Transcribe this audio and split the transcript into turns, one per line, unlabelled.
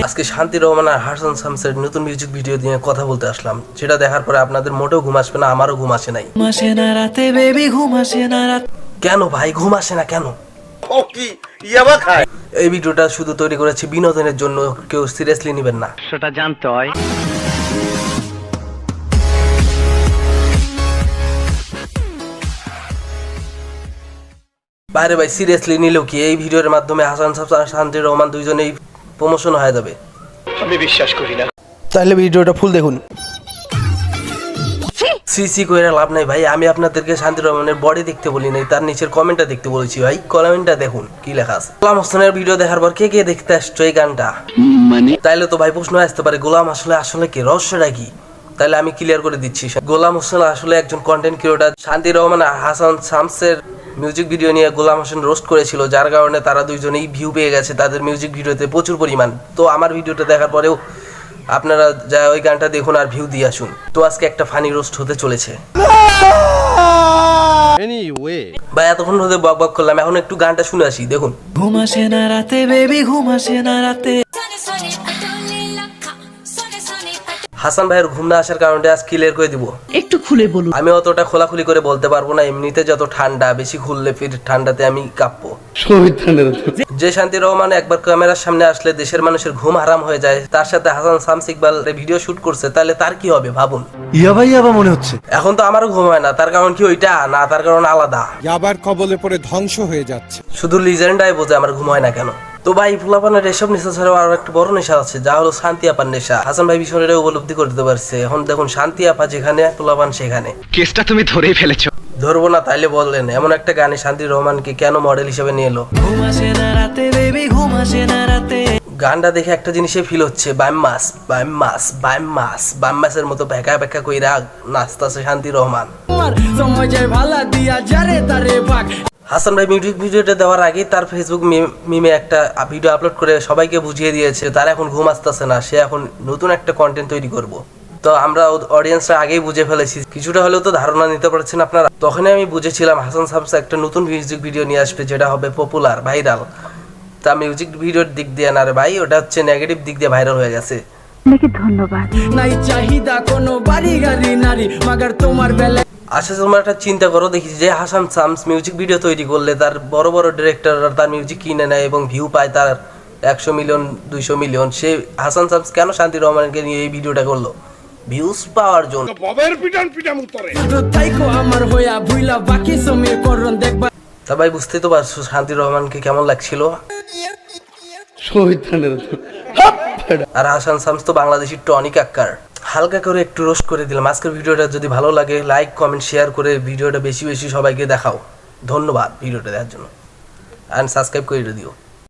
আজকে শান্তি রহমান আর হাসান শামসের নতুন মিউজিক ভিডিও নিয়ে কথা বলতে আসলাম, যেটা দেখার পরে আপনাদের মোটেও ঘুম আসবে না, আমারও ঘুম আসে নাই। কেন ভাই ঘুম আসে না কেন? এই ভিডিওটা শুধু তৈরি করেছি বিনোদনের জন্য, কেউ সিরিয়াসলি নেবেন না,
সেটা জানতে হয়।
বাইরে ভাই সিরিয়াসলি নিলেও কি এই ভিডিওর মাধ্যমে হাসান শামস আর শান্তি রহমান দুইজনেই প্রমোশন হয়ে যাবে?
আমি বিশ্বাস করি না।
তাহলে ভিডিওটা ফুল দেখুন। সিসি কইরা লাভ নাই ভাই, আমি আপনাদেরকে শান্তি রহমানের বডি দেখতে বলি নাই, তার নিচের কমেন্টটা দেখতে বলেছি ভাই। কমেন্টটা দেখুন কি লেখা আছে। গোলাম হোসেনের ভিডিও দেখার পর কে কে দেখতে আসছো এই গানটা?
মানে
তাইলে তো ভাই প্রশ্ন আসতে পারে, গোলাম আসলে কি রহস্যটা কি? তাহলে আমি ক্লিয়ার করে দিচ্ছি। গোলাম হোসেন আসলে একজন কন্টেন্ট ক্রিয়েটর। শান্তি রহমান আর হাসান শামসের মিউজিক ভিডিও নিয়ে গোলাম হোসেন রোস্ট করেছিল, যার কারণে তারা দুইজনেই ভিউ পেয়ে গেছে তাদের মিউজিক ভিডিওতে প্রচুর পরিমাণ। তো আমার ভিডিওটা দেখার পরেও আপনারা যা ওই গানটা দেখুন আর ভিউ দিয়ে আসুন। তো আজকে একটা ফানি রোস্ট হতে চলেছে। ভাই এতক্ষণ ধরে বক বক করলাম, এখন একটু গানটা শুনে আসি। দেখুন। ঘুম আসে না রাতে বেবি, ঘুম আসে না রাতে। হাসান ভাইয়ের ঘুম না আসার কারণে আজ ক্লিয়ার করে দিব।
একটু খুলে বলুন।
আমি অতটা খোলাখুলি করে বলতে পারবো না, এমনিতে যত ঠান্ডা, বেশি খুললে ফির ঠান্ডাতে আমি কাঁপবো। যে শান্তি রহমান একবার ক্যামেরার সামনে আসলে দেশের মানুষের ঘুম হারাম হয়ে যায়, তার সাথে হাসান শামস ইকবাল ভিডিও শুট করছে, তাহলে তার কি হবে ভাবুন।
ইয়াবা মনে হচ্ছে।
এখন তো আমারও ঘুম হয় না, তার কারণ কি ওইটা না, তার কারণ আলাদা।
ইয়াবার কবলে পড়ে ধ্বংস হয়ে যাচ্ছে।
শুধু লিজেন্ডাই বোঝে আমার ঘুম হয় না কেন। তো ভাই ফুলাপানের এসব নেশা ছাড়াও আরো একটা বড় নেশা আছে, যা হলো শান্তি আপার নেশা। হাসান ভাই বিষয়টা উপলব্ধি করতে পারছে। এখন দেখুন শান্তি আপা যেখানে, ফুলাপান সেখানে।
কেসটা তুমি ধরেই ফেলেছো।
ধরবো না তাইলে বললেন, এমন একটা গানে শান্তি রহমানকে কেন মডেল হিসেবে নিয়ে এলো? গানটা দেখে একটা জিনিসে ফিল হচ্ছে, বাইমাসের মতো বেকা বেকা কইরা নাচতাছে শান্তি রহমান। হাসান ভাই মিউজিক ভিডিওটা দেওয়ার আগে তার ফেসবুক মিমে একটা ভিডিও আপলোড করে সবাইকে বুঝিয়ে দিয়েছে তার এখন ঘুম আসতেছে না, সে এখন নতুন একটা কন্টেন্ট তৈরি করব। তো আমরা অডিয়েন্সরা আগেই বুঝে ফেলেছি, কিছুটা হলেও তো ধারণা নিতে পারছেন আপনারা। তখনই আমি বুঝেছিলাম হাসান শামস একটা নতুন মিউজিক ভিডিও নিয়ে আসবে, যেটা হবে পপুলার, ভাইরাল। তা মিউজিক ভিডিওর দিক দিয়ে না রে ভাই, ওটা হচ্ছে নেগেটিভ দিক দিয়ে ভাইরাল হয়ে গেছে।
ধন্যবাদ।
নাই চাহিদা কোনো বাড়ি গাড়ি নারী, মাগার তোমার বেলা।
আচ্ছা তোমরা একটা চিন্তা করো দেখি, যে হাসান শামস মিউজিক ভিডিও তৈরি করলে তার বড় বড় ডিরেক্টররা তার মিউজিক কিনে নেয় এবং ভিউ পায় তার 100 মিলিয়ন 200 মিলিয়ন, সে হাসান শামস কেন শান্তি রহমানকে নিয়ে এই ভিডিওটা করলো? ভিউজ পাওয়ার জন্য।
আমার হইয়া ভুইলা বাকি সময় করন দেখবা।
তা ভাই বুঝতেই তো পারছো শান্তি রহমানকে কেমন লাগছিল। আর হাসান শামস তো বাংলাদেশের টনি কাক্কার। হালকা করে একটু রোস্ট করে দিলাম। আজকের ভিডিওটা যদি ভালো লাগে লাইক কমেন্ট শেয়ার করে ভিডিওটা বেশি বেশি সবাইকে দেখাও। ধন্যবাদ ভিডিওটা দেখার জন্য, অ্যান্ড সাবস্ক্রাইব করে দিও।